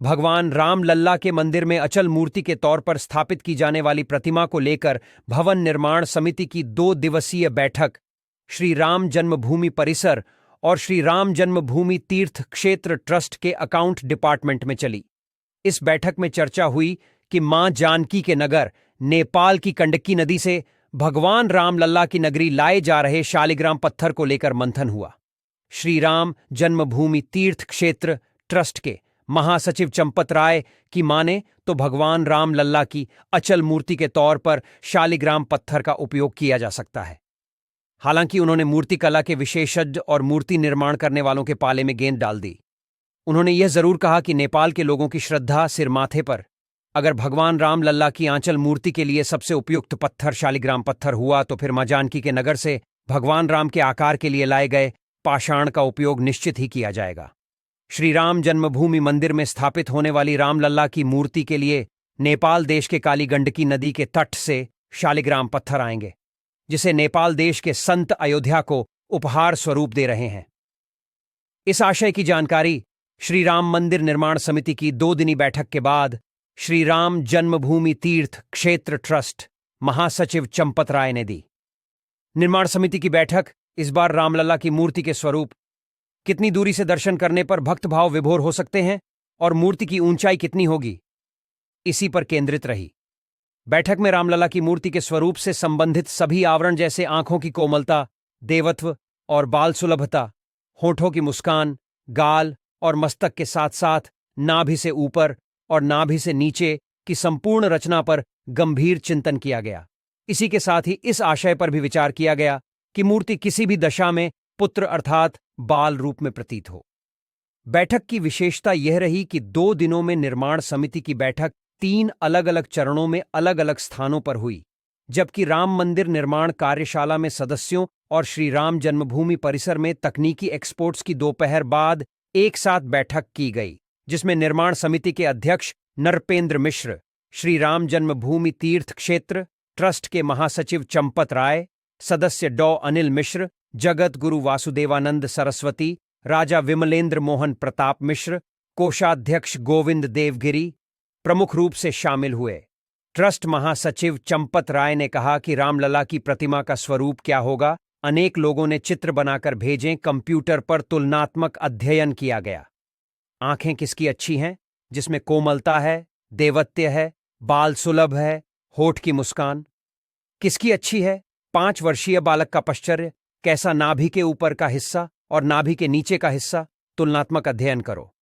भगवान राम लल्ला के मंदिर में अचल मूर्ति के तौर पर स्थापित की जाने वाली प्रतिमा को लेकर भवन निर्माण समिति की 2 दिवसीय बैठक श्री राम जन्मभूमि परिसर और श्री राम जन्मभूमि तीर्थ क्षेत्र ट्रस्ट के अकाउंट डिपार्टमेंट में चली। इस बैठक में चर्चा हुई कि मां जानकी के नगर नेपाल की गंडकी नदी से भगवान राम लल्ला की नगरी लाए जा रहे शालिग्राम पत्थर को लेकर मंथन हुआ। श्री राम जन्मभूमि तीर्थ क्षेत्र ट्रस्ट के महासचिव चंपत राय की माने तो भगवान राम लल्ला की अचल मूर्ति के तौर पर शालिग्राम पत्थर का उपयोग किया जा सकता है। हालांकि उन्होंने मूर्ति कला के विशेषज्ञ और मूर्ति निर्माण करने वालों के पाले में गेंद डाल दी। उन्होंने यह जरूर कहा कि नेपाल के लोगों की श्रद्धा सिर माथे पर, अगर भगवान राम लल्ला की आंचल मूर्ति के लिए सबसे उपयुक्त पत्थर शालिग्राम पत्थर हुआ तो फिर मां जानकी के नगर से भगवान राम के आकार के लिए लाए गए पाषाण का उपयोग निश्चित ही किया जाएगा। श्री राम जन्मभूमि मंदिर में स्थापित होने वाली रामलल्ला की मूर्ति के लिए नेपाल देश के काली गंडकी नदी के तट से शालिग्राम पत्थर आएंगे, जिसे नेपाल देश के संत अयोध्या को उपहार स्वरूप दे रहे हैं। इस आशय की जानकारी श्री राम मंदिर निर्माण समिति की 2 दिनी बैठक के बाद श्री राम जन्मभूमि तीर्थ क्षेत्र ट्रस्ट महासचिव चंपत राय ने दी। निर्माण समिति की बैठक इस बार रामलल्ला की मूर्ति के स्वरूप, कितनी दूरी से दर्शन करने पर भक्त भाव विभोर हो सकते हैं और मूर्ति की ऊंचाई कितनी होगी, इसी पर केंद्रित रही। बैठक में रामलल्ला की मूर्ति के स्वरूप से संबंधित सभी आवरण जैसे आंखों की कोमलता, देवत्व और बाल सुलभता, होठों की मुस्कान, गाल और मस्तक के साथ साथ नाभि से ऊपर और नाभि से नीचे की संपूर्ण रचना पर गंभीर चिंतन किया गया। इसी के साथ ही इस आशय पर भी विचार किया गया कि मूर्ति किसी भी दशा में पुत्र अर्थात बाल रूप में प्रतीत हो। बैठक की विशेषता यह रही कि 2 दिनों में निर्माण समिति की बैठक 3 अलग अलग चरणों में अलग अलग स्थानों पर हुई, जबकि राम मंदिर निर्माण कार्यशाला में सदस्यों और श्री राम जन्मभूमि परिसर में तकनीकी एक्सपर्ट्स की दोपहर बाद एक साथ बैठक की गई, जिसमें निर्माण समिति के अध्यक्ष नरपेंद्र मिश्र, श्री राम जन्मभूमि तीर्थ क्षेत्र ट्रस्ट के महासचिव चंपत राय, सदस्य डॉ अनिल मिश्र, जगत गुरु वासुदेवानंद सरस्वती, राजा विमलेंद्र मोहन प्रताप मिश्र, कोषाध्यक्ष गोविंद देवगिरी प्रमुख रूप से शामिल हुए। ट्रस्ट महासचिव चंपत राय ने कहा कि रामलला की प्रतिमा का स्वरूप क्या होगा, अनेक लोगों ने चित्र बनाकर भेजें, कंप्यूटर पर तुलनात्मक अध्ययन किया गया। आंखें किसकी अच्छी हैं, जिसमें कोमलता है, देवत्य है, बाल सुलभ है, होठ की मुस्कान। किसकी अच्छी है, 5 वर्षीय बालक का पश्चर्य, कैसा नाभि के ऊपर का हिस्सा और नाभि के नीचे का हिस्सा, तुलनात्मक अध्ययन करो।